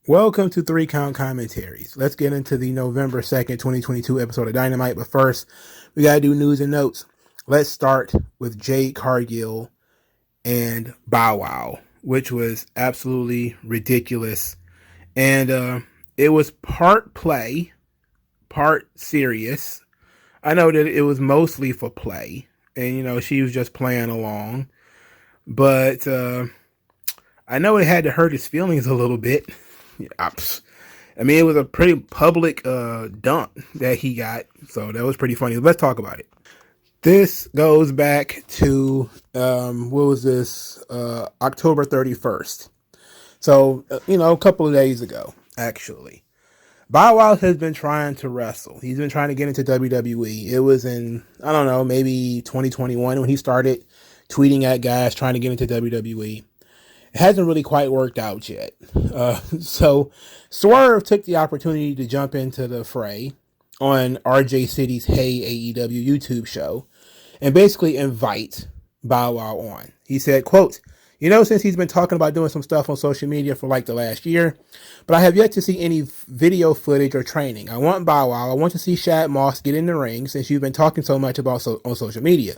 Welcome to 3 Count Commentaries. Let's get into the November 2nd, 2022 episode of Dynamite. But first, we got to do news and notes. Let's start with Jade Cargill and Bow Wow, which was absolutely ridiculous. And it was part play, part serious. I know that it was mostly for play. And, she was just playing along. But I know it had to hurt his feelings a little bit. I mean, it was a pretty public dump that he got, so that was pretty funny. Let's talk about it. This goes back to, what was this, October 31st. So, a couple of days ago, actually. Bow Wow has been trying to wrestle. He's been trying to get into WWE. It was in, I don't know, maybe 2021 when he started tweeting at guys trying to get into WWE. It hasn't really quite worked out yet. So Swerve took the opportunity to jump into the fray on RJ City's Hey AEW YouTube show and basically invite Bow Wow on. He said, quote, since he's been talking about doing some stuff on social media for like the last year, but I have yet to see any video footage or training. I want Bow Wow. I want to see Shad Moss get in the ring since you've been talking so much about on social media.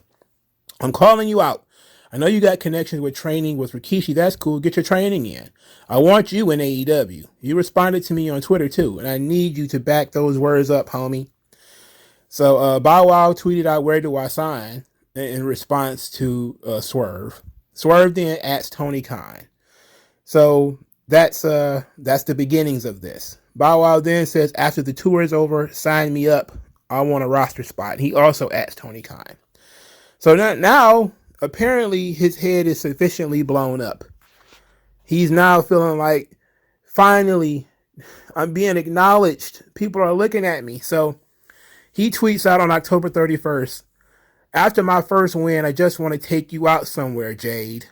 I'm calling you out. I know you got connections with training with Rikishi. That's cool. Get your training in. I want you in AEW. You responded to me on Twitter too, and I need you to back those words up, homie. So Bow Wow tweeted out, "Where do I sign?" in response to Swerve. Swerve then asked Tony Khan. So that's the beginnings of this. Bow Wow then says, after the tour is over, sign me up. I want a roster spot. He also asked Tony Khan. So now apparently his head is sufficiently blown up. He's now feeling like, finally, I'm being acknowledged. People are looking at me. So he tweets out on October 31st, after my first win, I just want to take you out somewhere, Jade.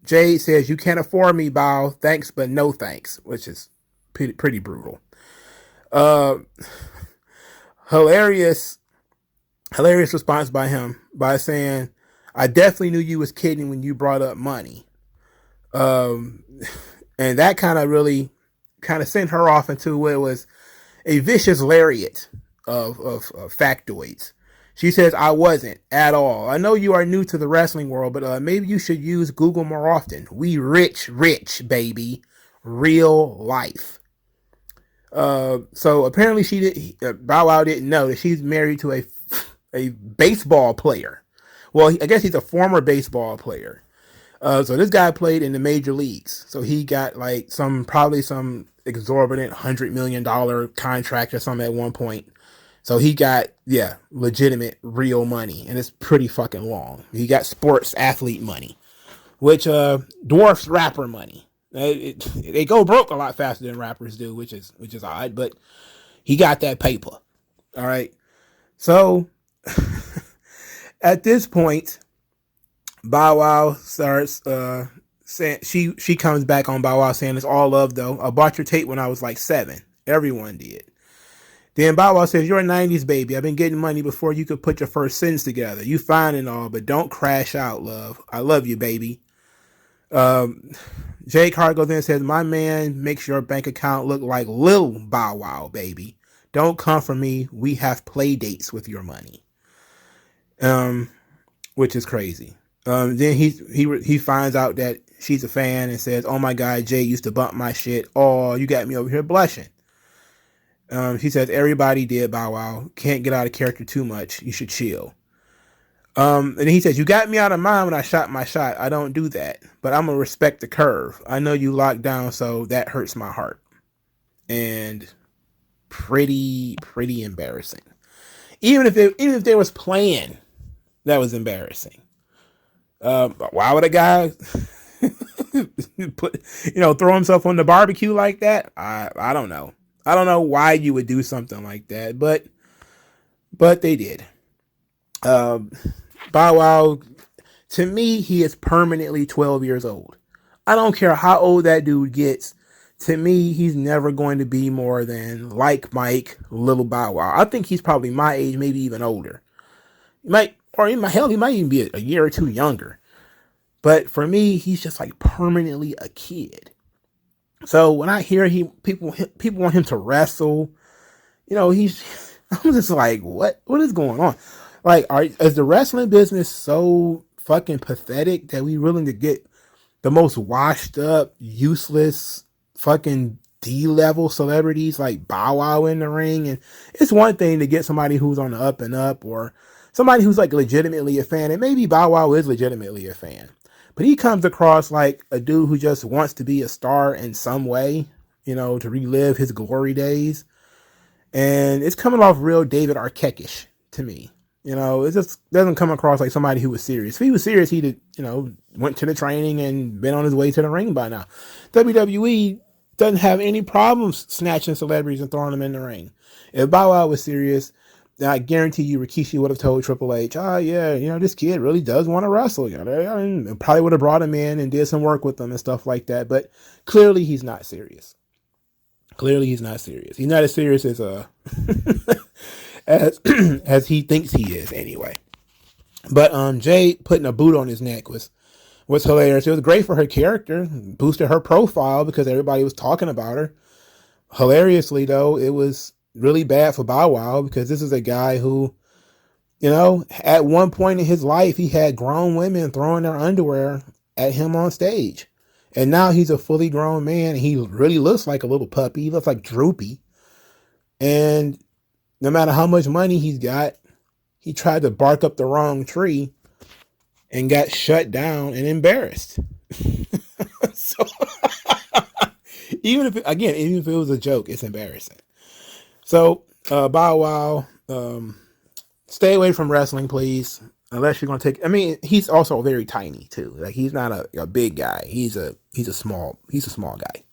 Jade says, you can't afford me, Bow. Thanks, but no thanks, which is pretty brutal. Hilarious response by him by saying, I definitely knew you was kidding when you brought up money. And that kind of sent her off into what was a vicious lariat of factoids. She says, I wasn't at all. I know you are new to the wrestling world, but maybe you should use Google more often. We rich, baby. Real life. So apparently Bow Wow didn't know that she's married to a baseball player. Well, I guess he's a former baseball player. So this guy played in the major leagues. So he got like probably some exorbitant $100 million contract or something at one point. So he got, legitimate real money. And it's pretty fucking long. He got sports athlete money, which dwarfs rapper money. They go broke a lot faster than rappers do, which is odd, but he got that paper. All right. So at this point, Bow Wow starts saying she comes back on Bow Wow saying it's all love though. I bought your tape when I was like 7. Everyone did. Then Bow Wow says, you're a 90s baby. I've been getting money before you could put your first sentence together. You fine and all, but don't crash out, love. I love you, baby. Jade Cargill then says, my man makes your bank account look like Lil Bow Wow, baby. Don't come for me. We have play dates with your money. Which is crazy. Then he finds out that she's a fan and says, oh my God, Jay used to bump my shit. Oh, you got me over here blushing. She says, everybody did, Bow Wow. Can't get out of character too much. You should chill. And then he says, you got me out of mind when I shot my shot. I don't do that, but I'm going to respect the curve. I know you locked down, so that hurts my heart. And pretty embarrassing. Even if they was playing, that was embarrassing. Why would a guy throw himself on the barbecue like that? I don't know. I don't know why you would do something like that, but they did. Bow Wow, to me, he is permanently 12 years old. I don't care how old that dude gets. To me, he's never going to be more than like Mike, Little Bow Wow. I think he's probably my age, maybe even older. He might even be a year or two younger. But for me, he's just like permanently a kid. So when I hear people want him to wrestle, I'm just like, what is going on? Like, is the wrestling business so fucking pathetic that we willing to get the most washed up, useless, fucking D-level celebrities like Bow Wow in the ring? And it's one thing to get somebody who's on the up and up, or somebody who's like legitimately a fan, and maybe Bow Wow is legitimately a fan, but he comes across like a dude who just wants to be a star in some way, to relive his glory days. And it's coming off real David Arquette-ish to me. It just doesn't come across like somebody who was serious. If he was serious, he'd, went to the training and been on his way to the ring by now. WWE doesn't have any problems snatching celebrities and throwing them in the ring. If Bow Wow was serious, then I guarantee you Rikishi would have told Triple H, this kid really does want to wrestle. Probably would have brought him in and did some work with him and stuff like that. But clearly he's not serious. He's not as serious as as he thinks he is anyway. But Jade putting a boot on his neck was hilarious. It was great for her character, boosted her profile because everybody was talking about her. Hilariously though, it was really bad for Bow Wow because this is a guy who, at one point in his life he had grown women throwing their underwear at him on stage. And now he's a fully grown man. And he really looks like a little puppy. He looks like Droopy. And no matter how much money he's got, he tried to bark up the wrong tree and got shut down and embarrassed. So even if it was a joke, it's embarrassing. So Bow Wow, stay away from wrestling, please. Unless you're going to take, he's also very tiny too. Like he's not a big guy. He's a small guy.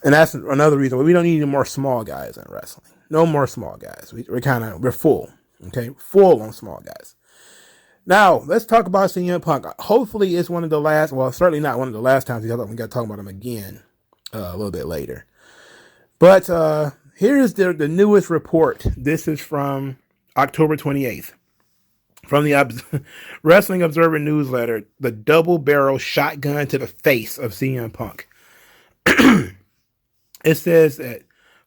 And that's another reason why we don't need any more small guys in wrestling. No more small guys. We're full. Okay. Full on small guys. Now let's talk about CM Punk. Hopefully it's one of the last, well, certainly not one of the last times we got to talk about him again a little bit later. But here is the newest report. This is from October 28th. From the Wrestling Observer newsletter, the double barrel shotgun to the face of CM Punk. It says that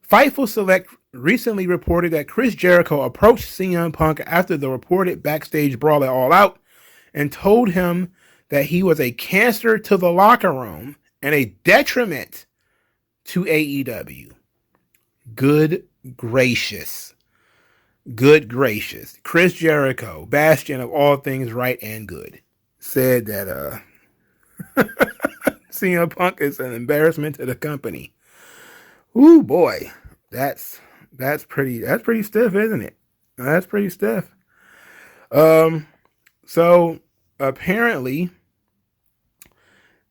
Fightful Select recently reported that Chris Jericho approached CM Punk after the reported backstage brawl at All Out and told him that he was a cancer to the locker room and a detriment to AEW. Good gracious. Chris Jericho, bastion of all things right and good, said that CM Punk is an embarrassment to the company. Ooh boy, that's pretty stiff, isn't it? That's pretty stiff. So apparently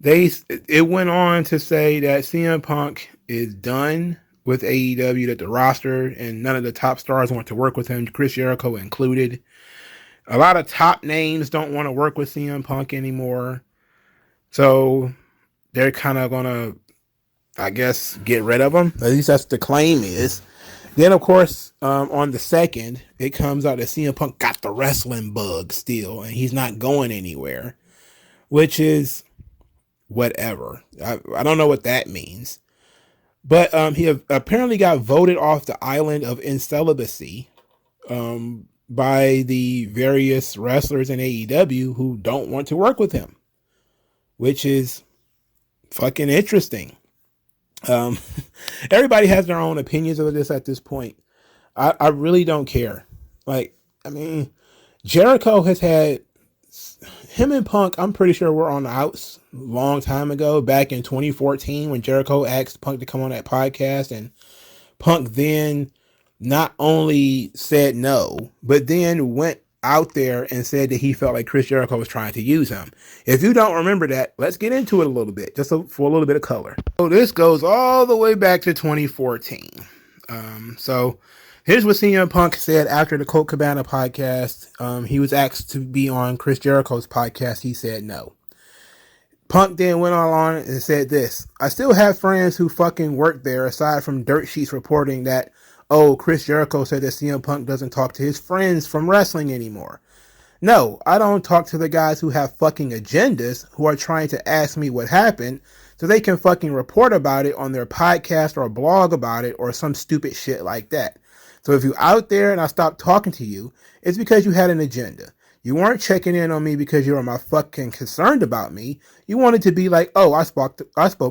it went on to say that CM Punk is done with AEW, that the roster and none of the top stars want to work with him, Chris Jericho included. A lot of top names don't want to work with CM Punk anymore. So they're kind of going to, I guess, get rid of him. At least that's the claim is. Then, of course, on the 2nd, it comes out that CM Punk got the wrestling bug still, and he's not going anywhere, which is whatever. I don't know what that means. But he apparently got voted off the island of incelibacy by the various wrestlers in AEW who don't want to work with him, which is fucking interesting. Everybody has their own opinions of this at this point. I really don't care. Jericho has had him and Punk, I'm pretty sure we're on the outs a long time ago, back in 2014 when Jericho asked Punk to come on that podcast, and Punk then not only said no, but then went out there and said that he felt like Chris Jericho was trying to use him. If you don't remember that, let's get into it a little bit, just for a little bit of color. So this goes all the way back to 2014. So here's what CM Punk said after the Colt Cabana podcast. He was asked to be on Chris Jericho's podcast. He said no. Punk then went on and said this: I still have friends who fucking work there aside from dirt sheets reporting that, oh, Chris Jericho said that CM Punk doesn't talk to his friends from wrestling anymore. No, I don't talk to the guys who have fucking agendas who are trying to ask me what happened so they can fucking report about it on their podcast or blog about it or some stupid shit like that. So if you're out there and I stopped talking to you, it's because you had an agenda. You weren't checking in on me because you were my fucking concerned about me. You wanted to be like, oh, I spoke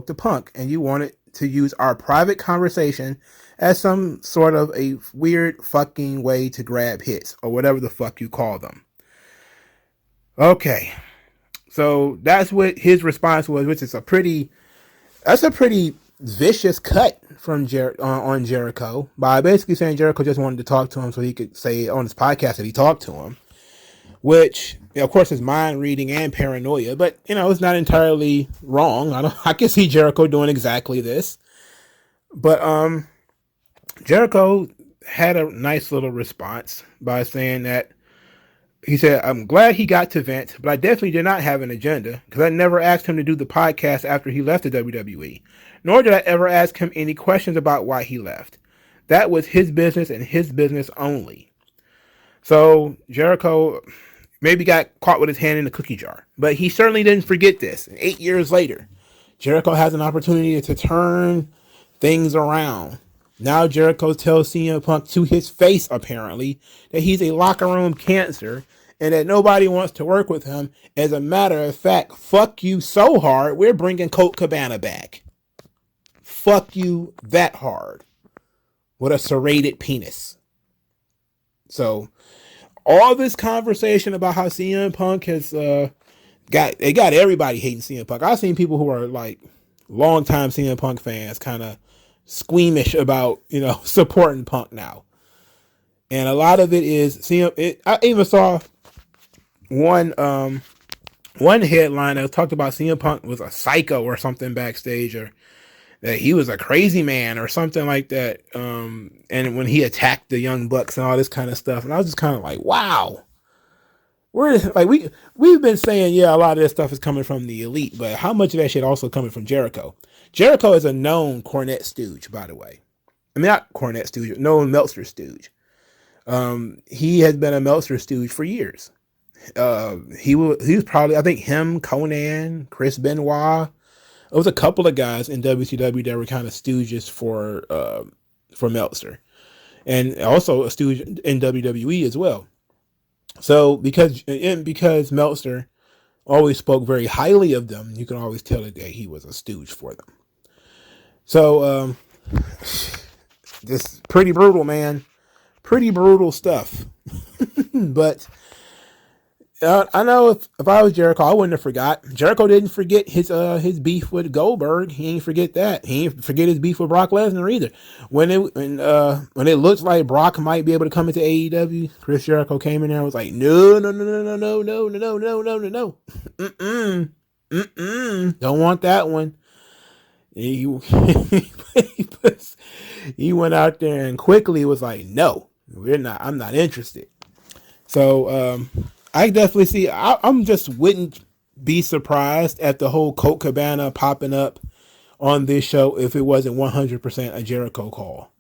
to Punk, and you wanted to use our private conversation as some sort of a weird fucking way to grab hits or whatever the fuck you call them. Okay. So that's what his response was, which is a pretty vicious cut from on Jericho by basically saying Jericho just wanted to talk to him so he could say on his podcast that he talked to him, which of course is mind reading and paranoia, but it's not entirely wrong. I can see Jericho doing exactly this, but Jericho had a nice little response by saying that he said, I'm glad he got to vent, but I definitely did not have an agenda because I never asked him to do the podcast after he left the WWE, nor did I ever ask him any questions about why he left. That was his business and his business only. So Jericho maybe got caught with his hand in the cookie jar, but he certainly didn't forget this. And 8 years later, Jericho has an opportunity to turn things around. Now Jericho tells CM Punk to his face, apparently, that he's a locker room cancer and that nobody wants to work with him. As a matter of fact, fuck you so hard, we're bringing Colt Cabana back. Fuck you that hard. With a serrated penis. So, all this conversation about how CM Punk has got everybody hating CM Punk. I've seen people who are like longtime CM Punk fans kind of squeamish about, supporting Punk now. And a lot of it is I even saw one headline that talked about CM Punk was a psycho or something backstage, or that he was a crazy man or something like that. And when he attacked the Young Bucks and all this kind of stuff. And I was just kind of like, wow. We've been saying, yeah, a lot of this stuff is coming from the elite, but how much of that shit also coming from Jericho? Jericho is a known Cornette stooge, by the way. I mean, not Cornette stooge, known Meltzer stooge. He has been a Meltzer stooge for years. He was probably, I think him, Conan, Chris Benoit. There was a couple of guys in WCW that were kind of stooges for Meltzer. And also a stooge in WWE as well. So because Meltzer always spoke very highly of them, you can always tell that he was a stooge for them. So this pretty brutal, man. Pretty brutal stuff. But I know if I was Jericho, I wouldn't have forgot. Jericho didn't forget his beef with Goldberg. He ain't forget that. He ain't forget his beef with Brock Lesnar either. When it looked like Brock might be able to come into AEW, Chris Jericho came in there and was like, no. Don't want that one. He went out there and quickly was like, no, I'm not interested. So, I definitely see, I'm just wouldn't be surprised at the whole Colt Cabana popping up on this show if it wasn't 100% a Jericho call.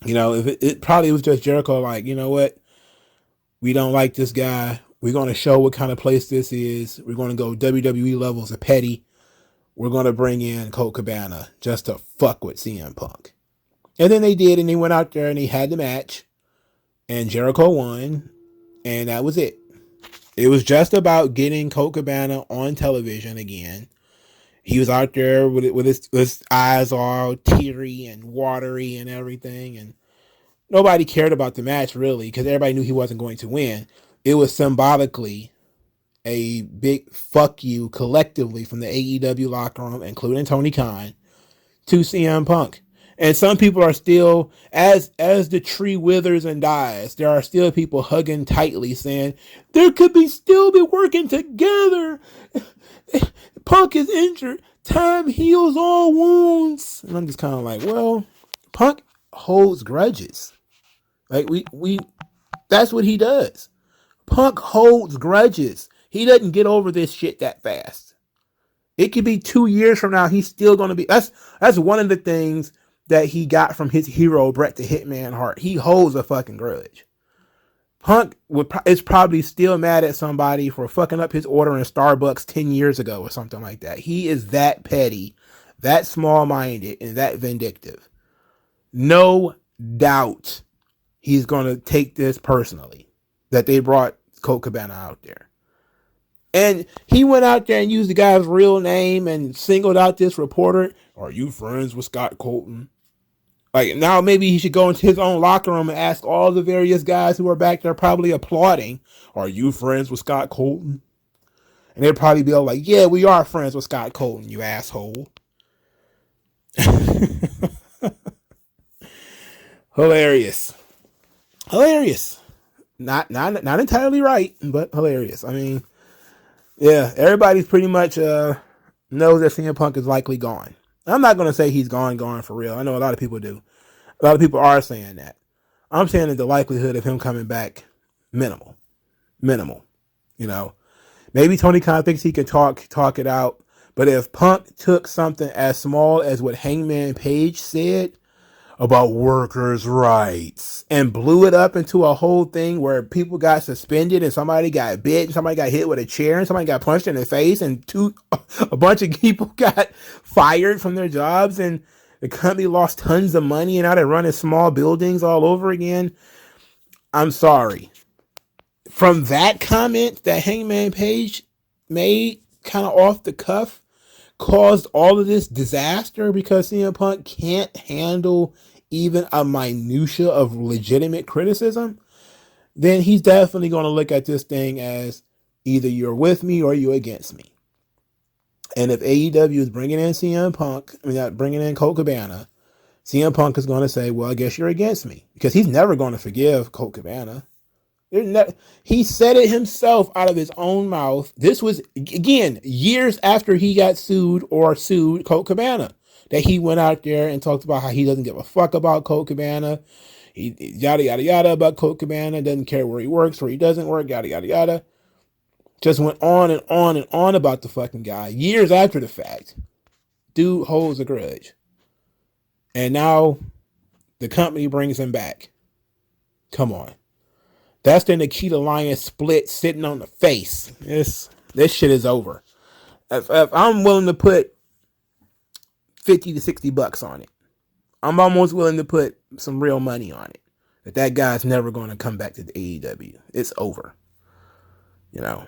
If it probably was just Jericho like, you know what? We don't like this guy. We're going to show what kind of place this is. We're going to go WWE levels of petty. We're going to bring in Colt Cabana just to fuck with CM Punk. And then they did, and they went out there and they had the match. And Jericho won. And that was it. It was just about getting Colt Cabana on television again. He was out there with his eyes all teary and watery and everything. And nobody cared about the match, really, because everybody knew he wasn't going to win. It was symbolically a big fuck you collectively from the AEW locker room, including Tony Khan, to CM Punk. And some people are still, as the tree withers and dies, there are still people hugging tightly saying, there could still be working together. Punk is injured. Time heals all wounds. And I'm just kind of like, well, Punk holds grudges. Like that's what he does. Punk holds grudges. He doesn't get over this shit that fast. It could be 2 years from now. He's still going to be, that's one of the things that he got from his hero, Bret the Hitman Hart. He holds a fucking grudge. Punk is probably still mad at somebody for fucking up his order in Starbucks 10 years ago or something like that. He is that petty, that small-minded, and that vindictive. No doubt he's going to take this personally, that they brought Colt Cabana out there. And he went out there and used the guy's real name and singled out this reporter. Are you friends with Scott Colton? Like, now maybe he should go into his own locker room and ask all the various guys who are back there probably applauding, are you friends with Scott Colton? And they'd probably be all like, yeah, we are friends with Scott Colton, you asshole. Hilarious. Not entirely right, but hilarious. I mean, yeah, everybody's pretty much knows that CM Punk is likely gone. I'm not going to say he's gone for real. I know a lot of people do. A lot of people are saying that. I'm saying that the likelihood of him coming back, minimal. You know, maybe Tony Khan thinks he can talk it out. But if Punk took something as small as what Hangman Page said about workers' rights and blew it up into a whole thing where people got suspended and somebody got bit and somebody got hit with a chair and somebody got punched in the face and a bunch of people got fired from their jobs and the company lost tons of money and now they're running small buildings all over again. I'm sorry. From that comment that Hangman Page made kind of off the cuff, caused all of this disaster because CM Punk can't handle even a minutia of legitimate criticism, then he's definitely going to look at this thing as either you're with me or you're against me. And if AEW is bringing in CM Punk, bringing in Colt Cabana, CM Punk is going to say, well, I guess you're against me, because he's never going to forgive Colt Cabana. He said it himself out of his own mouth. This was, again, years after he got sued Colt Cabana, that he went out there and talked about how he doesn't give a fuck about Colt Cabana. He yada, yada, yada about Colt Cabana. Doesn't care where he works, where he doesn't work, yada, yada, yada. Just went on and on and on about the fucking guy years after the fact. Dude holds a grudge. And now the company brings him back. Come on. That's the Nikita Lyons split sitting on the face. This shit is over. If I'm willing to put $50 to $60 on it, I'm almost willing to put some real money on it. That guy's never going to come back to the AEW. It's over. You know.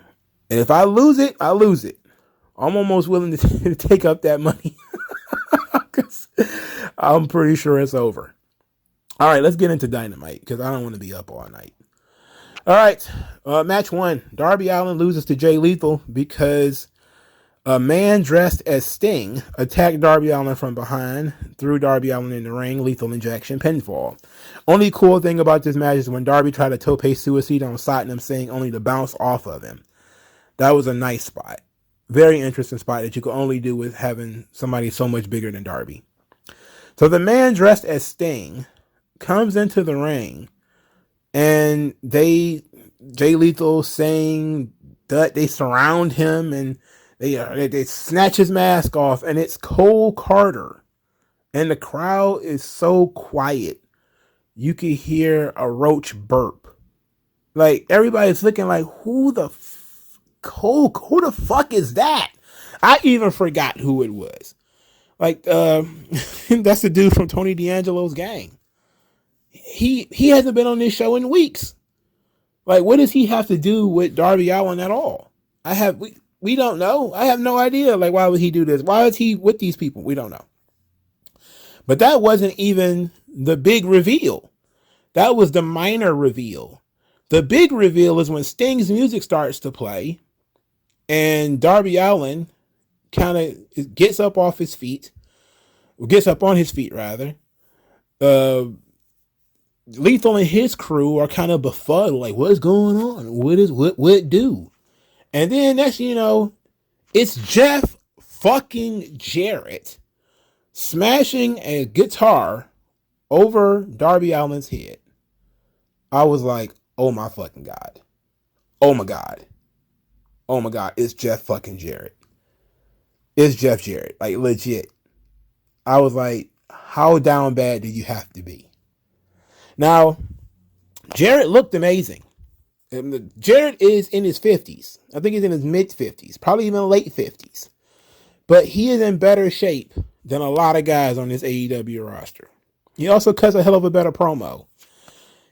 And if I lose it, I lose it. I'm almost willing to take up that money. Because I'm pretty sure it's over. All right, let's get into Dynamite, because I don't want to be up all night. All right, match 1. Darby Allin loses to Jay Lethal because a man dressed as Sting attacked Darby Allin from behind, threw Darby Allin in the ring, lethal injection, pinfall. Only cool thing about this match is when Darby tried to tope suicide on Satnam Singh, only to bounce off of him. That was a nice spot. Very interesting spot that you could only do with having somebody so much bigger than Darby. So the man dressed as Sting comes into the ring, and Jay Lethal saying that they surround him and they snatch his mask off, and it's Cole Carter, and the crowd is so quiet you can hear a roach burp. Like, everybody's looking like, who the fuck is that? I even forgot who it was. Like, that's the dude from Tony D'Angelo's gang. He hasn't been on this show in weeks. Like, what does he have to do with Darby Allin at all? We don't know. I have no idea. Like, why would he do this? Why is he with these people? We don't know. But that wasn't even the big reveal. That was the minor reveal. The big reveal is when Sting's music starts to play and Darby Allin kind of gets up on his feet rather. Lethal and his crew are kind of befuddled, like, what's going on? What do? And then next, it's Jeff fucking Jarrett smashing a guitar over Darby Allin's head. I was like, oh my fucking God. Oh my God. Oh my God. It's Jeff fucking Jarrett. It's Jeff Jarrett. Like, legit. I was like, how down bad do you have to be? Now, Jarrett looked amazing. Jarrett is in his 50s. I think he's in his mid 50s, probably even late 50s. But he is in better shape than a lot of guys on this AEW roster. He also cuts a hell of a better promo.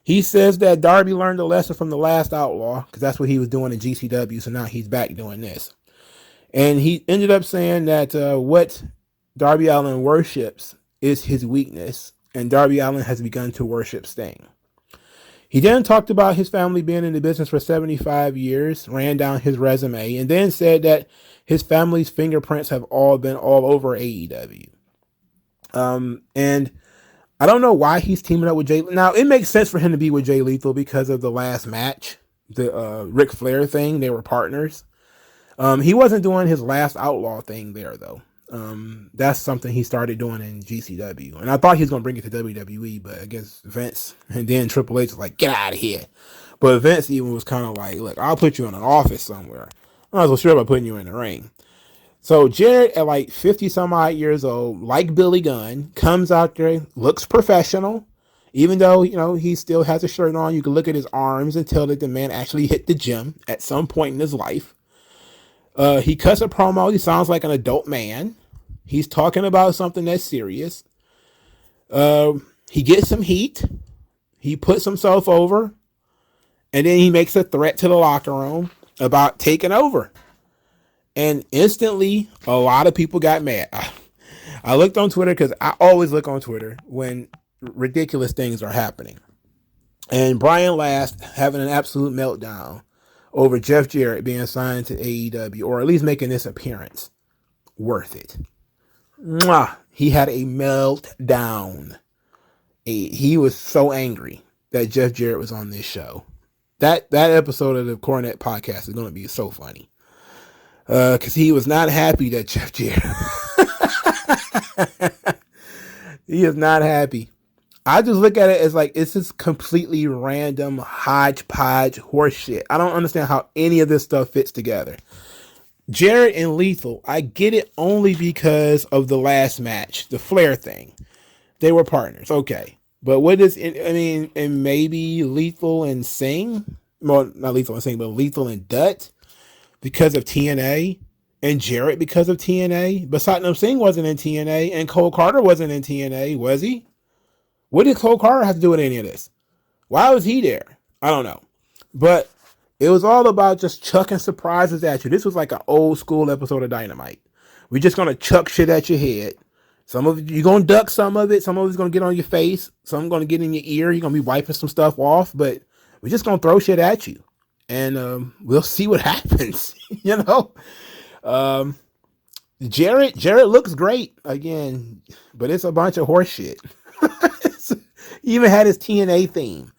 He says that Darby learned a lesson from the last Outlaw, because that's what he was doing in GCW, so now he's back doing this. And he ended up saying that what Darby Allin worships is his weakness, and Darby Allin has begun to worship Sting. He then talked about his family being in the business for 75 years, ran down his resume, and then said that his family's fingerprints have all been all over AEW. And I don't know why he's teaming up with Jay. Now, it makes sense for him to be with Jay Lethal because of the last match, the Ric Flair thing. They were partners. He wasn't doing his last Outlaw thing there, though. That's something he started doing in GCW. And I thought he was going to bring it to WWE, but I guess Vince and then Triple H was like, get out of here. But Vince even was kind of like, look, I'll put you in an office somewhere. I'm not so sure about putting you in the ring. So Jarrett, at like 50 some odd years old, like Billy Gunn, comes out there, looks professional. Even though, he still has a shirt on, you can look at his arms and tell that the man actually hit the gym at some point in his life. He cuts a promo. He sounds like an adult man. He's talking about something that's serious. He gets some heat. He puts himself over. And then he makes a threat to the locker room about taking over. And instantly, a lot of people got mad. I looked on Twitter because I always look on Twitter when ridiculous things are happening. And Brian Last having an absolute meltdown over Jeff Jarrett being signed to AEW, or at least making this appearance. Worth it. Mwah. He had a meltdown. He was so angry that Jeff Jarrett was on this show. That episode of the Cornet podcast is going to be so funny. Because he was not happy that Jeff Jarrett. He is not happy. I just look at it as like, it's just completely random hodgepodge horseshit. I don't understand how any of this stuff fits together. Jarrett and Lethal, I get it only because of the last match, the Flair thing. They were partners, okay. But what is it? I mean, and maybe Lethal and Singh, well, not Lethal and Singh, but Lethal and Dutt because of TNA, and Jarrett because of TNA. But Satnam Singh wasn't in TNA, and Cole Carter wasn't in TNA, was he? What did Cole Carter have to do with any of this? Why was he there? I don't know. But it was all about just chucking surprises at you. This was like an old school episode of Dynamite. We're just going to chuck shit at your head. Some of it, you're going to duck some of it. Some of it's going to get on your face. Some going to get in your ear. You're going to be wiping some stuff off. But we're just going to throw shit at you. And we'll see what happens. Jarrett looks great again. But it's a bunch of horse shit. He even had his TNA theme.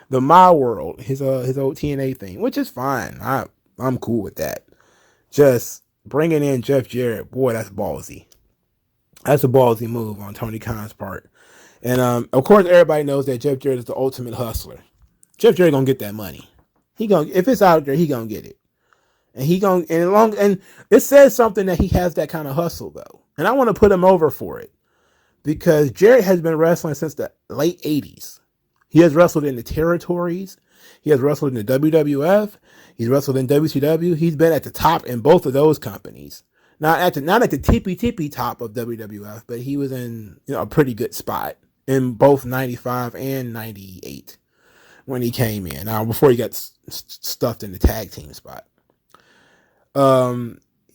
The My World, his old TNA thing, which is fine. I'm cool with that. Just bringing in Jeff Jarrett, boy, that's ballsy. That's a ballsy move on Tony Khan's part. And of course, everybody knows that Jeff Jarrett is the ultimate hustler. Jeff Jarrett gonna get that money. If it's out there, he gonna get it. And it says something that he has that kind of hustle though. And I want to put him over for it because Jarrett has been wrestling since the late 80s. He has wrestled in the territories. He has wrestled in the WWF. He's wrestled in WCW. He's been at the top in both of those companies. Not at the tippy top of WWF, but he was in a pretty good spot in both 95 and 98 when he came in. Now, before he got stuffed in the tag team spot.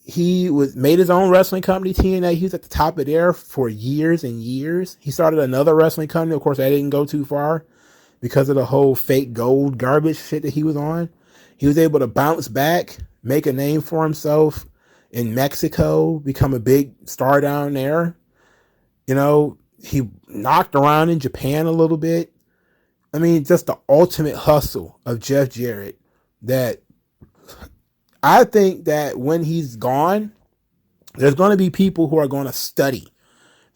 He made his own wrestling company, TNA. He was at the top of there for years and years. He started another wrestling company. Of course, that didn't go too far because of the whole fake gold garbage shit that he was on. He was able to bounce back, make a name for himself in Mexico, become a big star down there. He knocked around in Japan a little bit. I mean, just the ultimate hustle of Jeff Jarrett that I think that when he's gone, there's going to be people who are going to study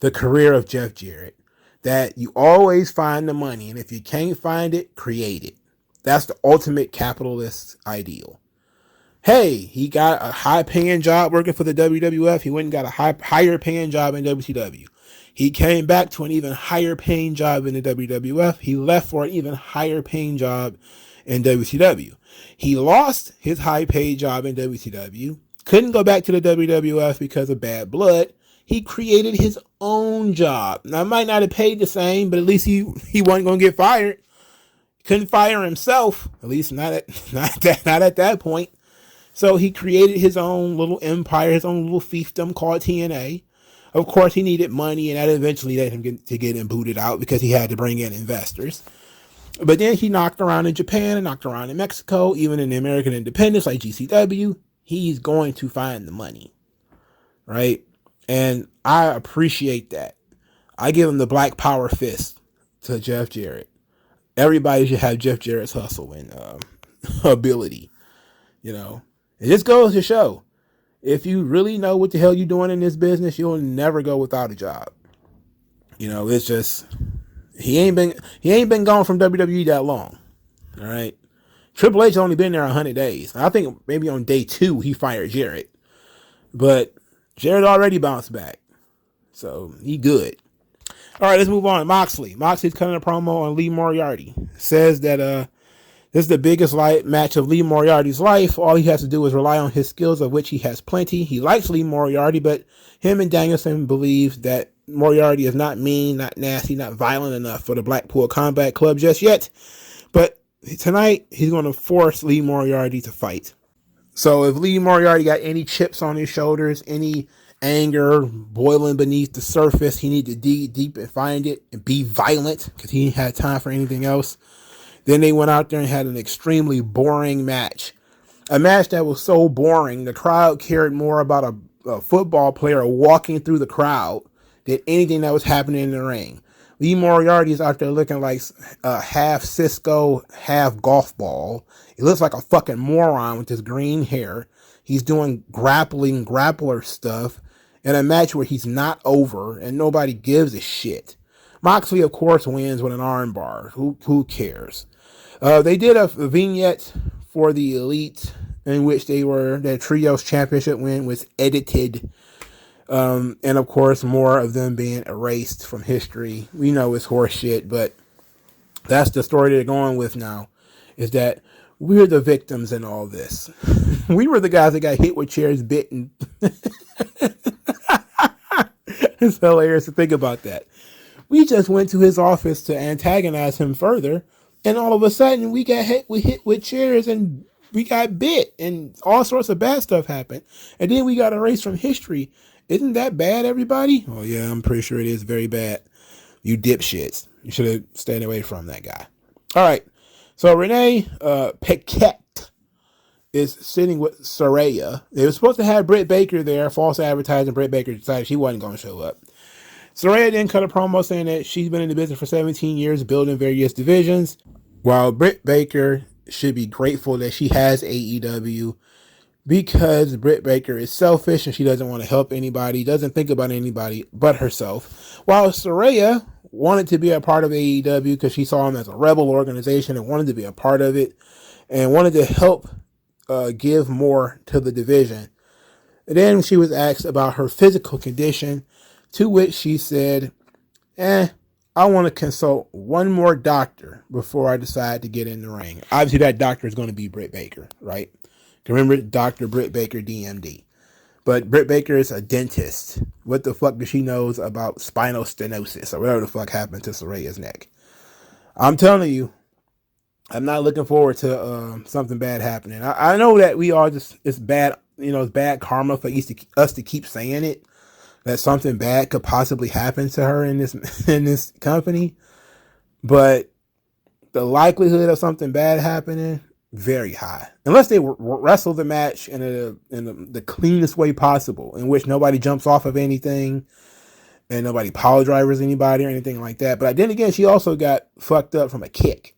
the career of Jeff Jarrett. That you always find the money, and if you can't find it, create it. That's the ultimate capitalist ideal. Hey, he got a high-paying job working for the WWF. He went and got a higher-paying job in WCW. He came back to an even higher-paying job in the WWF. He left for an even higher-paying job in WCW. He lost his high-paid job in WCW, couldn't go back to the WWF because of bad blood. He created his own job. Now, it might not have paid the same, but at least he wasn't going to get fired. Couldn't fire himself, at least not at that point. So he created his own little empire, his own little fiefdom called TNA. Of course, he needed money, and that eventually led him get him booted out because he had to bring in investors. But then he knocked around in Japan and knocked around in Mexico, even in the American independents like GCW. He's going to find the money, right? And I appreciate that. I give him the black power fist to Jeff Jarrett. Everybody should have Jeff Jarrett's hustle and ability. You know, it just goes to show, if you really know what the hell you're doing in this business, you'll never go without a job. You know, it's just, he ain't been gone from WWE that long. All right. Triple H only been there 100 days. I think maybe on day 2 he fired Jarrett, but Jarrett already bounced back, so he good. All right, let's move on. Moxley's cutting a promo on Lee Moriarty. Says that this is the biggest match of Lee Moriarty's life. All he has to do is rely on his skills, of which he has plenty. He likes Lee Moriarty, but him and Danielson believe that Moriarty is not mean, not nasty, not violent enough for the Blackpool Combat Club just yet. But tonight, he's going to force Lee Moriarty to fight. So if Lee Moriarty got any chips on his shoulders, any anger boiling beneath the surface, he needs to dig deep and find it and be violent because he ain't had time for anything else. Then they went out there and had an extremely boring match. A match that was so boring, the crowd cared more about a football player walking through the crowd than anything that was happening in the ring. Lee Moriarty is out there looking like half Cisco, half golf ball. He looks like a fucking moron with his green hair. He's doing grappler stuff in a match where he's not over and nobody gives a shit. Moxley, of course, wins with an arm bar. Who cares? They did a vignette for the Elite in which their Trios Championship win was edited. And of course, more of them being erased from history. We know it's horseshit, but that's the story they're going with now, is that we're the victims in all this. We were the guys that got hit with chairs, bitten. It's hilarious to think about that. We just went to his office to antagonize him further, and all of a sudden we got hit with chairs and we got bit and all sorts of bad stuff happened. And then we got erased from history. Isn't that bad, everybody? Oh, yeah, I'm pretty sure it is very bad. You dipshits. You should have stayed away from that guy. All right. So Renee Paquette is sitting with Saraya. They were supposed to have Britt Baker there. False advertising. Britt Baker decided she wasn't going to show up. Saraya then cut a promo saying that she's been in the business for 17 years, building various divisions, while Britt Baker should be grateful that she has AEW, because Britt Baker is selfish and she doesn't want to help anybody, doesn't think about anybody but herself. While Saraya wanted to be a part of AEW because she saw them as a rebel organization and wanted to be a part of it and wanted to help give more to the division. And then she was asked about her physical condition, to which she said, I want to consult one more doctor before I decide to get in the ring. Obviously, that doctor is going to be Britt Baker, right? Remember Dr. Britt Baker, DMD. But Britt Baker is a dentist. What the fuck does she knows about spinal stenosis or whatever the fuck happened to Saraya's neck? I'm telling you, I'm not looking forward to something bad happening. I know that we all just, it's bad, it's bad karma for us to keep saying it, that something bad could possibly happen to her in this company. But the likelihood of something bad happening, very high, unless they wrestle the match in the cleanest way possible, in which nobody jumps off of anything and nobody power drivers anybody or anything like that. But then again, she also got fucked up from a kick.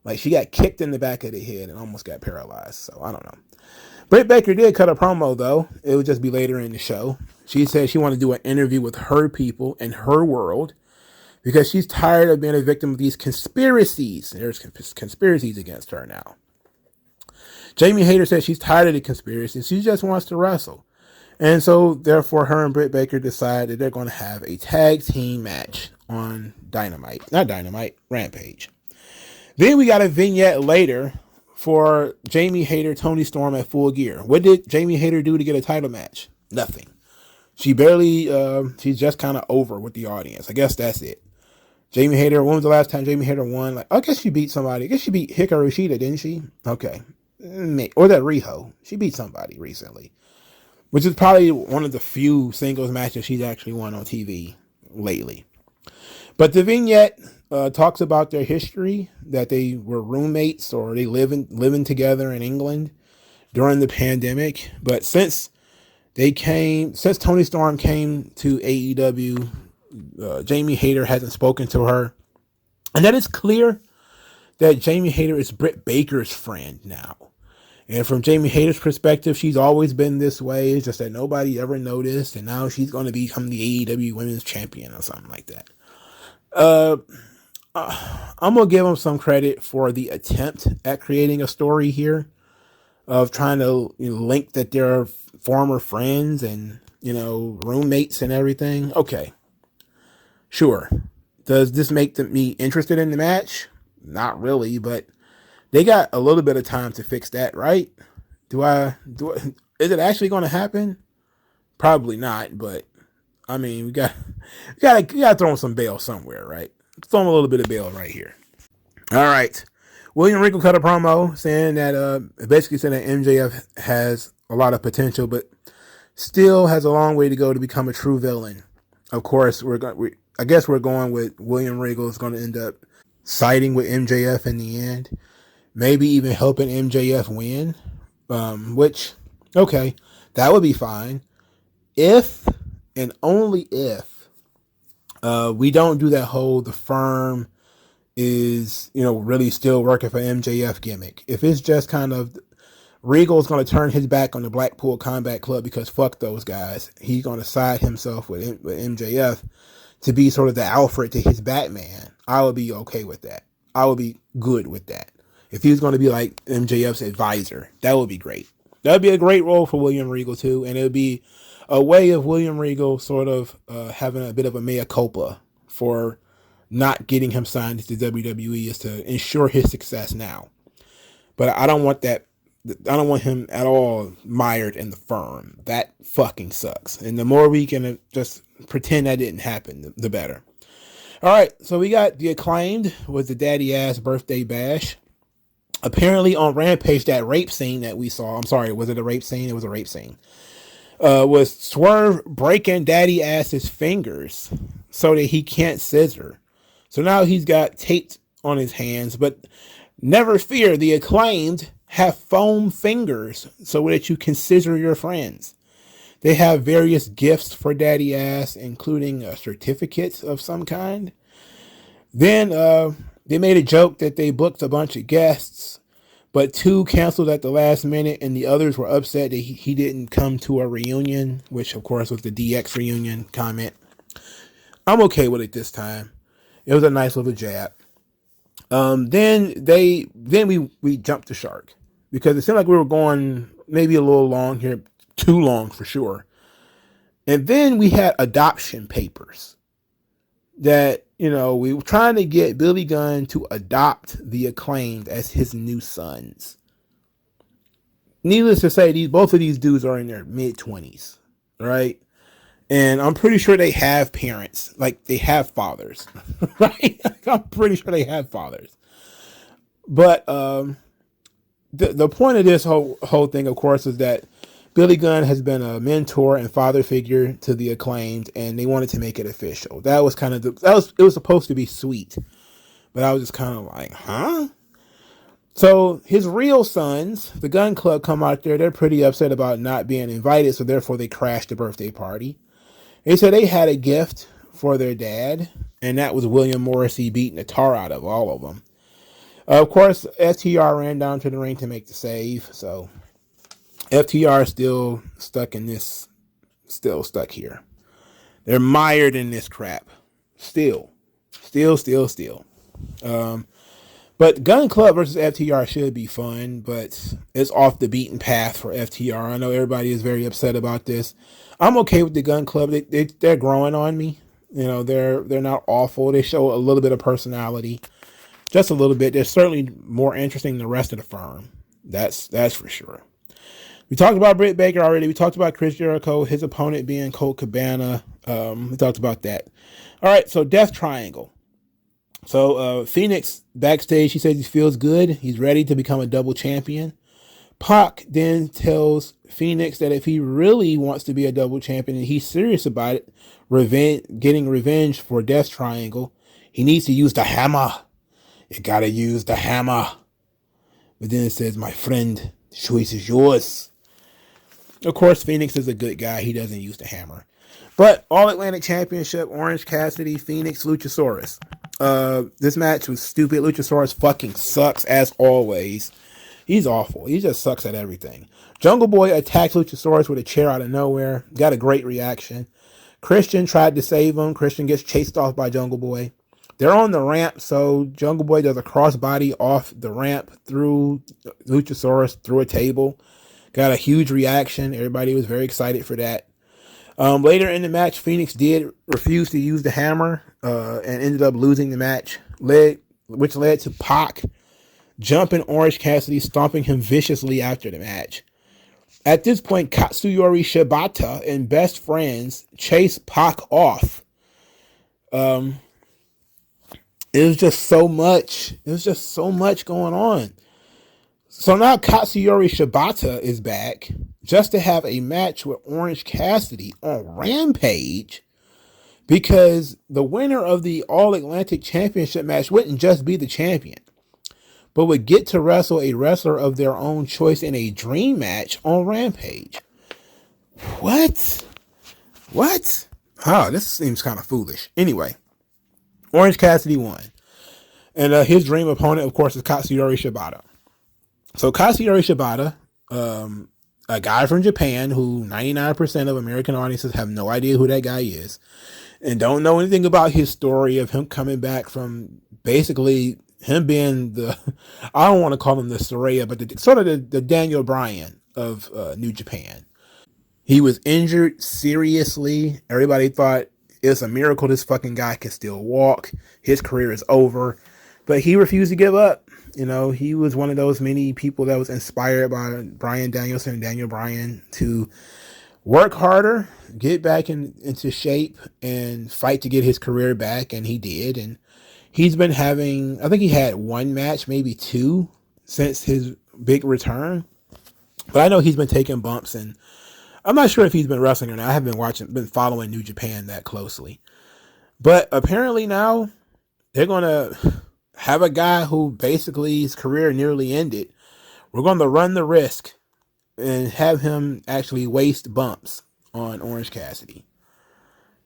Like, she got kicked in the back of the head and almost got paralyzed. So I don't know. Britt Baker did cut a promo though. It would just be later in the show. She said she wanted to do an interview with her people in her world, because she's tired of being a victim of these conspiracies. There's conspiracies against her now. Jamie Hayter said she's tired of the conspiracy. She just wants to wrestle. And so, therefore, her and Britt Baker decide that they're going to have a tag team match on Rampage. Then we got a vignette later for Jamie Hayter, Toni Storm at Full Gear. What did Jamie Hayter do to get a title match? Nothing. She barely, she's just kind of over with the audience. I guess that's it. Jamie Hayter, when was the last time Jamie Hayter won? Like, I guess she beat somebody. I guess she beat Hikaru Shida, didn't she? Okay. Or that Riho. She beat somebody recently, which is probably one of the few singles matches she's actually won on TV lately. But the vignette talks about their history, that they were roommates or they living together in England during the pandemic. But since Toni Storm came to AEW, Jamie Hayter hasn't spoken to her. And that is clear that Jamie Hayter is Britt Baker's friend now. And from Jamie Hayter's perspective, she's always been this way. It's just that nobody ever noticed. And now she's going to become the AEW Women's Champion or something like that. I'm going to give them some credit for the attempt at creating a story here of trying to link that they're former friends and, roommates and everything. Okay. Sure. Does this make me interested in the match? Not really, but they got a little bit of time to fix that, right? Is it actually going to happen? Probably not, but I mean, we got to throw some bail somewhere, right? Throw him a little bit of bail right here. All right. William Regal cut a promo saying that, basically saying that MJF has a lot of potential, but still has a long way to go to become a true villain. Of course, I guess we're going with William Regal is going to end up siding with MJF in the end. Maybe even helping MJF win. Which, okay, that would be fine. If, and only if, we don't do that whole, the firm is, really still working for MJF gimmick. If it's just kind of, Regal's going to turn his back on the Blackpool Combat Club because fuck those guys. He's going to side himself with MJF to be sort of the Alfred to his Batman. I would be okay with that. I would be good with that. If he was going to be like MJF's advisor, that would be great. That would be a great role for William Regal too. And it would be a way of William Regal sort of having a bit of a mea culpa for not getting him signed to WWE, is to ensure his success now. But I don't want that. I don't want him at all mired in the firm. That fucking sucks. And the more we can just pretend that didn't happen, the better. All right, so we got the Acclaimed with the daddy ass birthday bash. Apparently on Rampage, that rape scene that we saw, I'm sorry, was it a rape scene? It was a rape scene. Was Swerve breaking daddy ass's fingers so that he can't scissor. So now he's got taped on his hands, but never fear, the Acclaimed have foam fingers so that you can scissor your friends. They have various gifts for daddy ass, including certificates of some kind. Then they made a joke that they booked a bunch of guests, but 2 canceled at the last minute, and the others were upset that he didn't come to a reunion, which of course was the DX reunion comment. I'm okay with it this time. It was a nice little jab. Then we jumped the shark because it seemed like we were going maybe a little long here, too long for sure. And then we had adoption papers that, we were trying to get Billy Gunn to adopt the Acclaimed as his new sons. Needless to say, both of these dudes are in their mid-20s, right? And I'm pretty sure they have parents, like they have fathers, right? I'm pretty sure they have fathers. But the point of this whole thing, of course, is that Billy Gunn has been a mentor and father figure to the Acclaimed, and they wanted to make it official. That was kind of it was supposed to be sweet, but I was just kind of like, huh? So his real sons, the Gun Club, come out there. They're pretty upset about not being invited, so therefore they crashed the birthday party. They said they had a gift for their dad, and that was William Morrissey beating the tar out of all of them. Of course, FTR ran down to the ring to make the save, so FTR is still stuck here. They're mired in this crap. Still. But Gun Club versus FTR should be fun, but it's off the beaten path for FTR. I know everybody is very upset about this. I'm okay with the Gun Club. They're growing on me. They're not awful. They show a little bit of personality. just a little bit. They're certainly more interesting than the rest of the firm. That's for sure. We talked about Britt Baker already. We talked about Chris Jericho, his opponent being Colt Cabana. We talked about that. All right, so Death Triangle. So Phoenix backstage, he says he feels good. He's ready to become a double champion. Pac then tells Phoenix that if he really wants to be a double champion and he's serious about it, getting revenge for Death Triangle, he needs to use the hammer. You gotta use the hammer. But then it says, my friend, the choice is yours. Of course, Phoenix is a good guy. He doesn't use the hammer. But All Atlantic Championship, Orange Cassidy, Phoenix, Luchasaurus. This match was stupid. Luchasaurus fucking sucks as always. He's awful. He just sucks at everything. Jungle Boy attacked Luchasaurus with a chair out of nowhere. Got a great reaction. Christian tried to save him. Christian gets chased off by Jungle Boy. They're on the ramp, so Jungle Boy does a crossbody off the ramp through Luchasaurus, through a table. Got a huge reaction. Everybody was very excited for that. Later in the match, Phoenix did refuse to use the hammer and ended up losing the match, which led to Pac jumping Orange Cassidy, stomping him viciously after the match. At this point, Katsuyori Shibata and Best Friends chase Pac off. It was just so much. It was just so much going on. So now Katsuyori Shibata is back just to have a match with Orange Cassidy on Rampage, because the winner of the All Atlantic Championship match wouldn't just be the champion, but would get to wrestle a wrestler of their own choice in a dream match on Rampage. What? Oh, this seems kind of foolish. Anyway, Orange Cassidy won. And his dream opponent, of course, is Katsuyori Shibata. So Katsuyori Shibata, a guy from Japan who 99% of American audiences have no idea who that guy is and don't know anything about his story of him coming back from basically him being I don't want to call him the Saraya, but the Daniel Bryan of New Japan. He was injured seriously. Everybody thought it's a miracle this fucking guy can still walk. His career is over. But he refused to give up. You know, he was one of those many people that was inspired by Bryan Danielson and Daniel Bryan to work harder, get back into shape, and fight to get his career back. And he did. And he's been having, I think he had one match, maybe two, since his big return. But I know he's been taking bumps, and I'm not sure if he's been wrestling or not. I haven't been following New Japan that closely. But apparently now they're going to have a guy who basically his career nearly ended. We're going to run the risk and have him actually waste bumps on Orange Cassidy.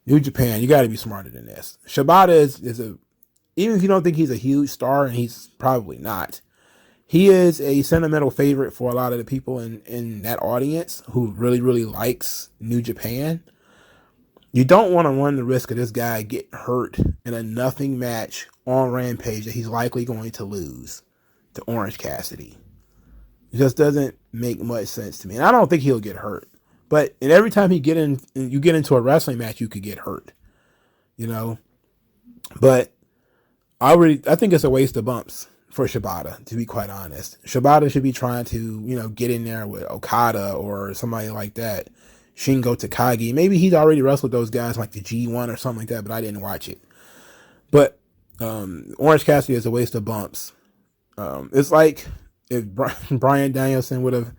New Japan, you got to be smarter than this. Shibata is even if you don't think he's a huge star, and he's probably not, he is a sentimental favorite for a lot of the people in that audience who really, really likes New Japan. You don't want to run the risk of this guy getting hurt in a nothing match on Rampage that he's likely going to lose to Orange Cassidy. It just doesn't make much sense to me. And I don't think he'll get hurt. But every time you get into a wrestling match, you could get hurt. You know? But I think it's a waste of bumps for Shibata, to be quite honest. Shibata should be trying to, get in there with Okada or somebody like that. Shingo Takagi. Maybe he's already wrestled those guys like the G1 or something like that, but I didn't watch it. But Orange Cassidy is a waste of bumps. It's like if Bryan Danielson would have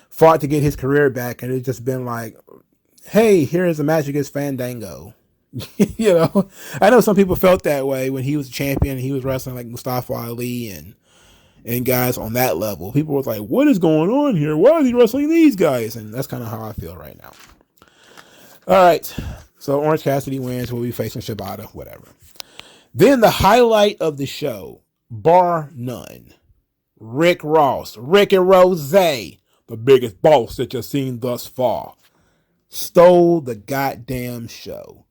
fought to get his career back and it's just been like, hey, here's a match against Fandango. I know some people felt that way when he was champion and he was wrestling like Mustafa Ali and guys on that level. People were like, what is going on here? Why is he wrestling these guys? And that's kind of how I feel right now. All right. So Orange Cassidy wins. We'll be facing Shibata, whatever. Then the highlight of the show, bar none, Rick Ross, Ricky Rose, the biggest boss that you've seen thus far, stole the goddamn show.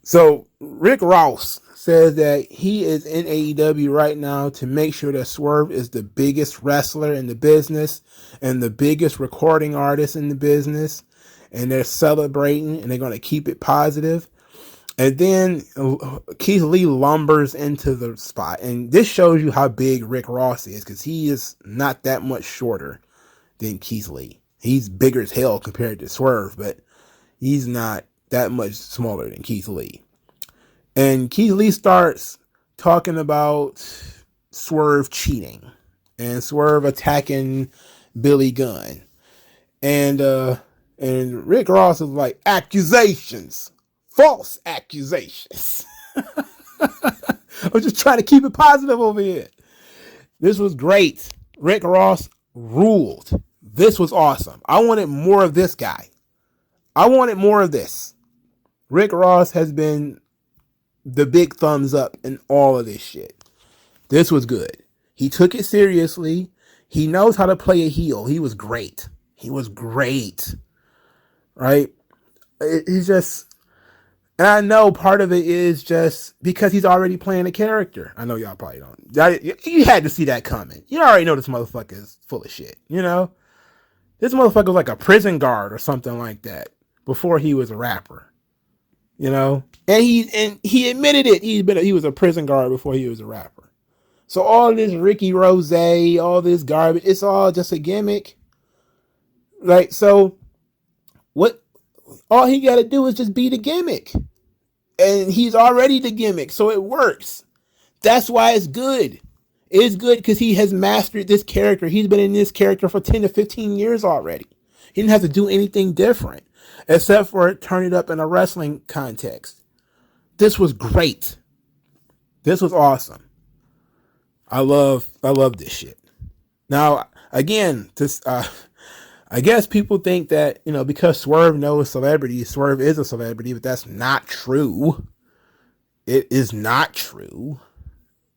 So Rick Ross says that he is in AEW right now to make sure that Swerve is the biggest wrestler in the business and the biggest recording artist in the business. And they're celebrating and they're going to keep it positive. And then Keith Lee lumbers into the spot. And this shows you how big Rick Ross is, because he is not that much shorter than Keith Lee. He's bigger as hell compared to Swerve, but he's not that much smaller than Keith Lee. And Keith Lee starts talking about Swerve cheating and Swerve attacking Billy Gunn. And Rick Ross is like, accusations. False accusations. I'm just trying to keep it positive over here. This was great. Rick Ross ruled. This was awesome. I wanted more of this guy. I wanted more of this. Rick Ross has been the big thumbs up in all of this shit. This was good. He took it seriously. He knows how to play a heel. He was great. He was great. Right? He's just... And I know part of it is just because he's already playing a character. I know y'all probably don't. You had to see that coming. You already know this motherfucker is full of shit. You know? This motherfucker was like a prison guard or something like that before he was a rapper. You know? And he admitted it. He was a prison guard before he was a rapper. So all this Ricky Rose, all this garbage, it's all just a gimmick. Right? So what all he got to do is just be the gimmick. And he's already the gimmick, so it works. That's why it's good. It's good because he has mastered this character. He's been in this character for 10 to 15 years already. He didn't have to do anything different except for turn it up in a wrestling context. This was great. This was awesome. I love this shit. Now, again, I guess people think that, because Swerve knows celebrities, Swerve is a celebrity, but that's not true. It is not true.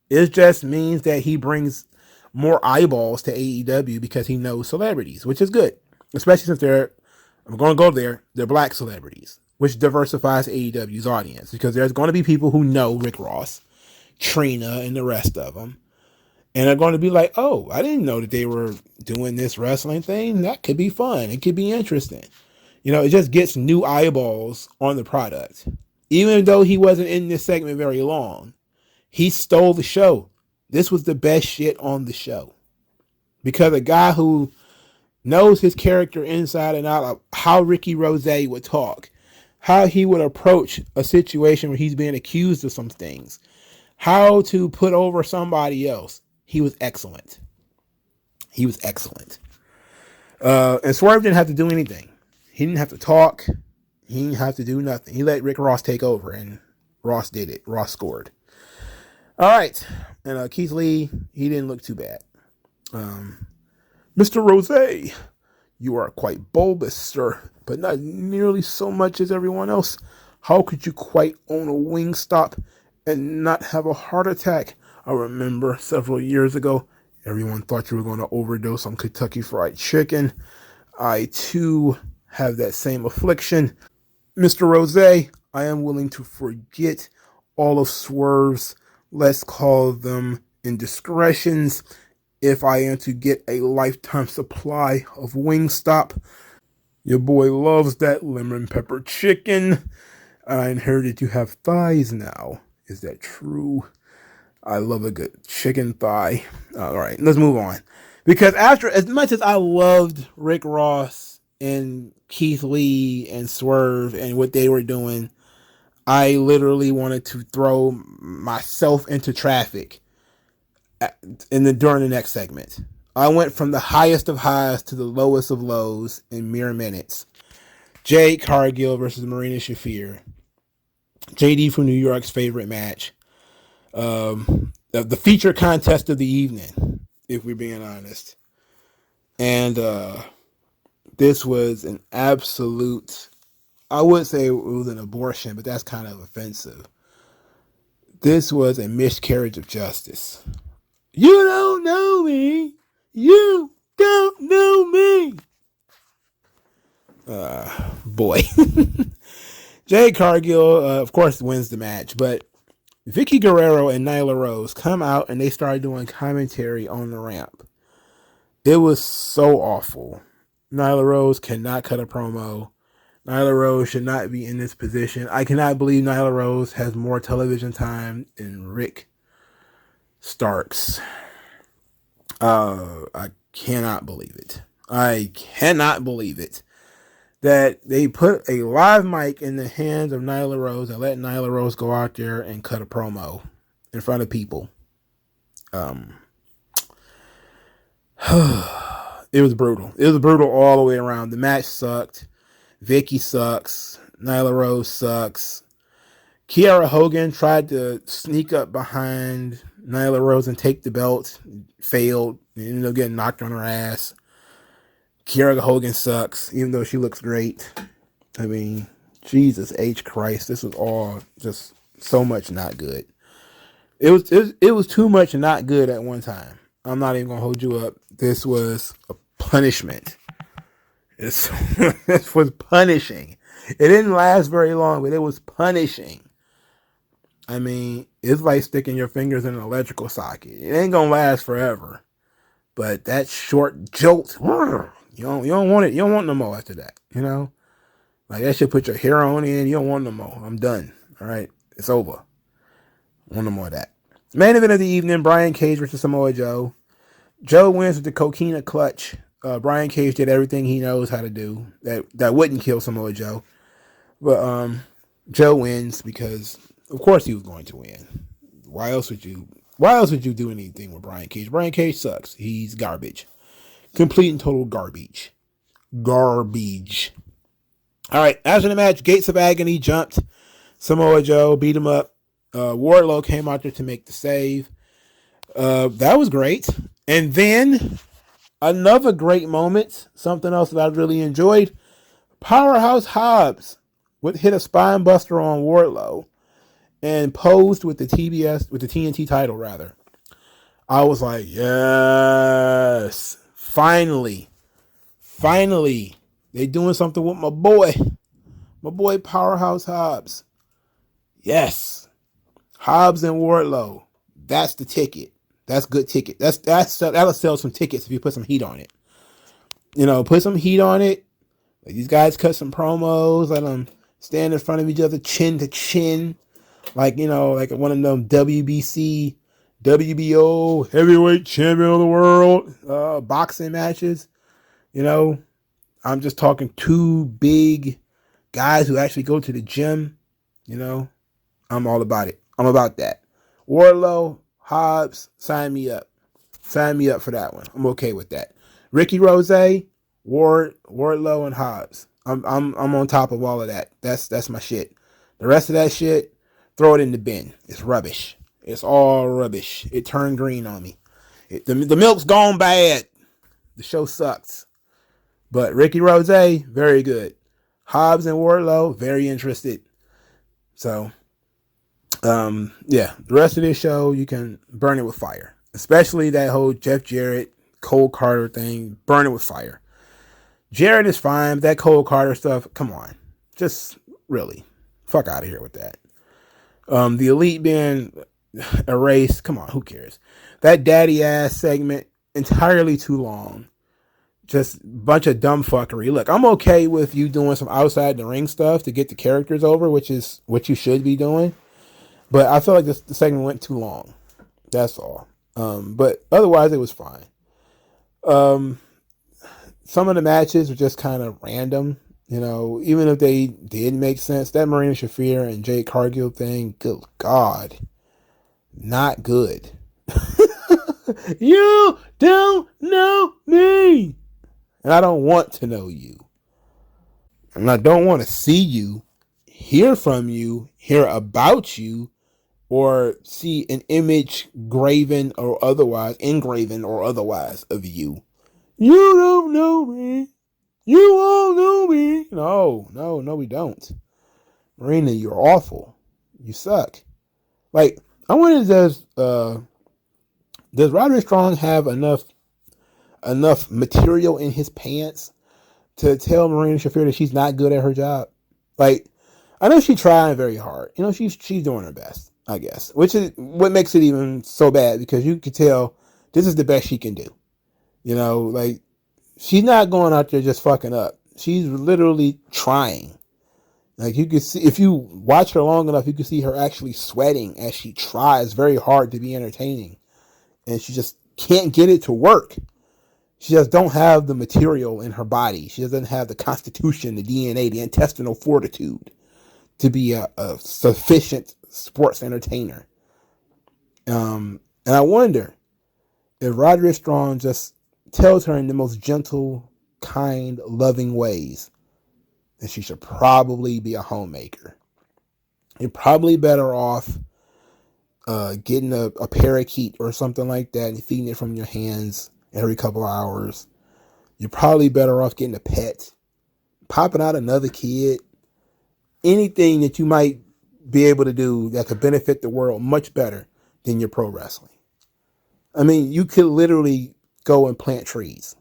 It just means that he brings more eyeballs to AEW because he knows celebrities, which is good. Especially since I'm going to go there, they're black celebrities, which diversifies AEW's audience because there's going to be people who know Rick Ross, Trina, and the rest of them. And they're going to be like, oh, I didn't know that they were doing this wrestling thing. That could be fun. It could be interesting. It just gets new eyeballs on the product. Even though he wasn't in this segment very long, he stole the show. This was the best shit on the show. Because a guy who knows his character inside and out, of how Ricky Rose would talk, how he would approach a situation where he's being accused of some things, how to put over somebody else. He was excellent. He was excellent. And Swerve didn't have to do anything. He didn't have to talk. He didn't have to do nothing. He let Rick Ross take over, and Ross did it. Ross scored. All right. And Keith Lee, he didn't look too bad. Mr. Rose, you are quite bulbous, sir, but not nearly so much as everyone else. How could you quite own a Wingstop and not have a heart attack? I remember several years ago, everyone thought you were going to overdose on Kentucky Fried Chicken. I, too, have that same affliction. Mr. Rose, I am willing to forget all of Swerve's, let's call them indiscretions, if I am to get a lifetime supply of Wingstop. Your boy loves that lemon pepper chicken. I inherited you have thighs now. Is that true? I love a good chicken thigh. All right, let's move on. Because as much as I loved Rick Ross and Keith Lee and Swerve and what they were doing, I literally wanted to throw myself into traffic during the next segment. I went from the highest of highs to the lowest of lows in mere minutes. Jade Cargill versus Marina Shafir. JD from New York's favorite match. The feature contest of the evening, if we're being honest. And this was an absolute, I would say it was an abortion, but that's kind of offensive. This was a miscarriage of justice. You don't know me. You don't know me. Boy. Jade Cargill, of course, wins the match, but Vicky Guerrero and Nyla Rose come out and they started doing commentary on the ramp. It was so awful. Nyla Rose cannot cut a promo. Nyla Rose should not be in this position. I cannot believe Nyla Rose has more television time than Rick Starks. I cannot believe it. I cannot believe it. That they put a live mic in the hands of Nyla Rose and let Nyla Rose go out there and cut a promo in front of people. It was brutal. It was brutal all the way around. The match sucked. Vicky sucks. Nyla Rose sucks. Kiera Hogan tried to sneak up behind Nyla Rose and take the belt. Failed. Ended up getting knocked on her ass. Kiera Hogan sucks, even though she looks great. I mean, Jesus H. Christ. This was all just so much not good. It was too much not good at one time. I'm not even going to hold you up. This was a punishment. This was punishing. It didn't last very long, but it was punishing. I mean, it's like sticking your fingers in an electrical socket. It ain't going to last forever. But that short jolt, you don't want it. You don't want no more after that, you know? Like, that should put your hair on in. You don't want no more. I'm done. All right? It's over. Want no more of that. Main event of the evening, Brian Cage versus Samoa Joe. Joe wins with the coquina clutch. Brian Cage did everything he knows how to do that wouldn't kill Samoa Joe. But Joe wins because, of course, he was going to win. Why else would you do anything with Brian Cage? Brian Cage sucks. He's garbage. Complete and total garbage. Garbage. All right, after the match, Gates of Agony jumped Samoa Joe, beat him up. Wardlow came out there to make the save. That was great. And then another great moment, something else that I really enjoyed. Powerhouse Hobbs would hit a spine buster on Wardlow and posed with the TNT title rather. I was like, yes, finally, they doing something with my boy Powerhouse Hobbs. Yes, Hobbs and Wardlow. That's the ticket. That's good ticket. That'll sell some tickets if you put some heat on it. You know, put some heat on it. Like, these guys cut some promos. Let them stand in front of each other, chin to chin. Like, you know, like one of them WBC, WBO, heavyweight champion of the world, boxing matches. You know, I'm just talking two big guys who actually go to the gym. You know, I'm all about it. I'm about that. Wardlow, Hobbs, sign me up. Sign me up for that one. I'm okay with that. Ricky Rose, Wardlow, and Hobbs. I'm on top of all of that. That's my shit. The rest of that shit, throw it in the bin. It's rubbish. It's all rubbish. It turned green on me. The milk's gone bad. The show sucks. But Ricky Rose, very good. Hobbs and Wardlow, very interested. So, yeah, the rest of this show, you can burn it with fire. Especially that whole Jeff Jarrett, Cole Carter thing, burn it with fire. Jarrett is fine, but that Cole Carter stuff, come on. Just, really, fuck out of here with that. The Elite being erased, come on, who cares? That daddy ass segment, entirely too long. Just a bunch of dumb fuckery. Look, I'm okay with you doing some outside the ring stuff to get the characters over, which is what you should be doing. But I feel like the segment went too long. That's all. But otherwise, it was fine. Some of the matches were just kind of random. You know, even if they did make sense, that Marina Shafir and Jade Cargill thing, good God, not good. You don't know me. And I don't want to know you. And I don't want to see you, hear from you, hear about you, or see an image engraven or otherwise of you. You don't know me. You won't know me. No, we don't. Marina, you're awful. You suck. Like, I wonder, does Roderick Strong have enough material in his pants to tell Marina Shafir that she's not good at her job? Like, I know she's trying very hard. You know, she's doing her best, I guess. Which is what makes it even so bad, because you can tell this is the best she can do. You know, like, she's not going out there just fucking up. She's literally trying. Like, you can see, if you watch her long enough, you can see her actually sweating as she tries very hard to be entertaining. And she just can't get it to work. She just don't have the material in her body. She doesn't have the constitution, the DNA, the intestinal fortitude to be a sufficient sports entertainer. And I wonder if Roderick Strong just tells her in the most gentle, kind, loving ways that she should probably be a homemaker. You're probably better off getting a parakeet or something like that and feeding it from your hands every couple of hours. You're probably better off getting a pet, popping out another kid, anything that you might be able to do that could benefit the world much better than your pro wrestling. I mean, you could literally go and plant trees.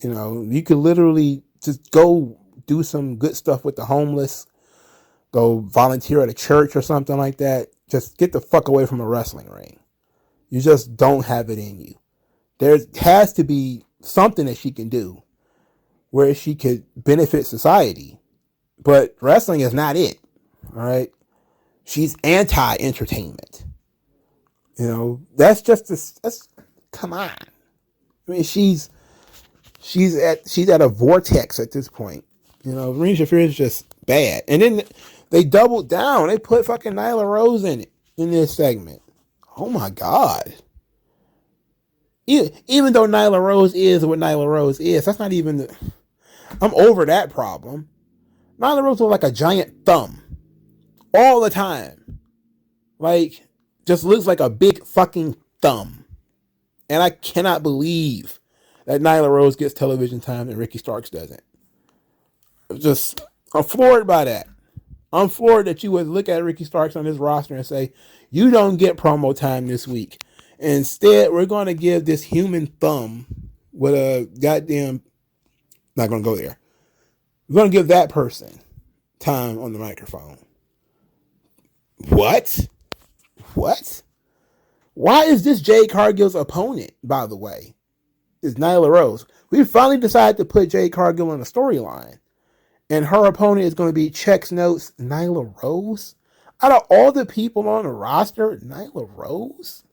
You could literally just go do some good stuff with the homeless, go volunteer at a church or something like that. Just get the fuck away from a wrestling ring. You just don't have it in you. There has to be something that she can do where she could benefit society. But wrestling is not it. All right. She's anti-entertainment. That's just that's come on. I mean, she's at a vortex at this point. Rena Shafir is just bad. And then they doubled down. They put fucking Nyla Rose in this segment. Oh my God. Even though Nyla Rose is what Nyla Rose is, that's not even I'm over that problem. Nyla Rose looks like a giant thumb all the time. Like, just looks like a big fucking thumb. And I cannot believe that Nyla Rose gets television time and Ricky Starks doesn't. I'm floored by that. I'm floored that you would look at Ricky Starks on his roster and say, you don't get promo time this week. Instead, we're going to give this human thumb with a goddamn, not going to go there. We're going to give that person time on the microphone. What? Why is this Jade Cargill's opponent, by the way, is Nyla Rose? We finally decided to put Jade Cargill in a storyline. And her opponent is going to be Checks Notes Nyla Rose? Out of all the people on the roster, Nyla Rose?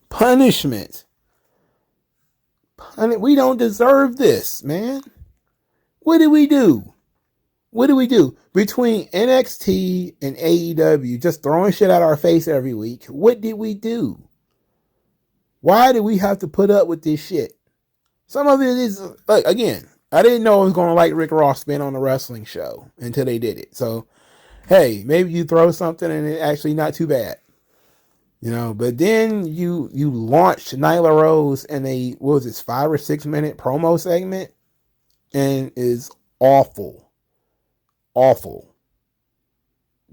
Punishment. We don't deserve this, man. What did we do? Between NXT and AEW just throwing shit at our face every week, what did we do? Why did we have to put up with this shit? Some of it is, again, I didn't know I was going to like Rick Ross being on a wrestling show until they did it. So, hey, maybe you throw something and it's actually not too bad. But then you launched Nyla Rose in a, 5 or 6 minute promo segment, and is awful.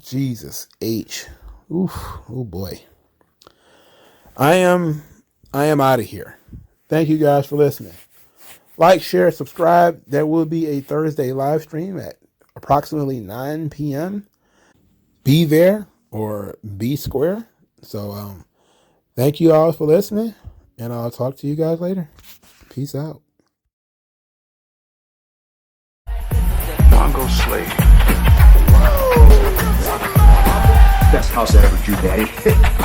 Jesus H. Oof. Oh boy. I am out of here. Thank you guys for listening. Like, share, subscribe. There will be a Thursday live stream at approximately 9 p.m. Be there or be square. So, thank you all for listening, and I'll talk to you guys later. Peace out. MagMongoSlade. Best house I ever drew, Daddy.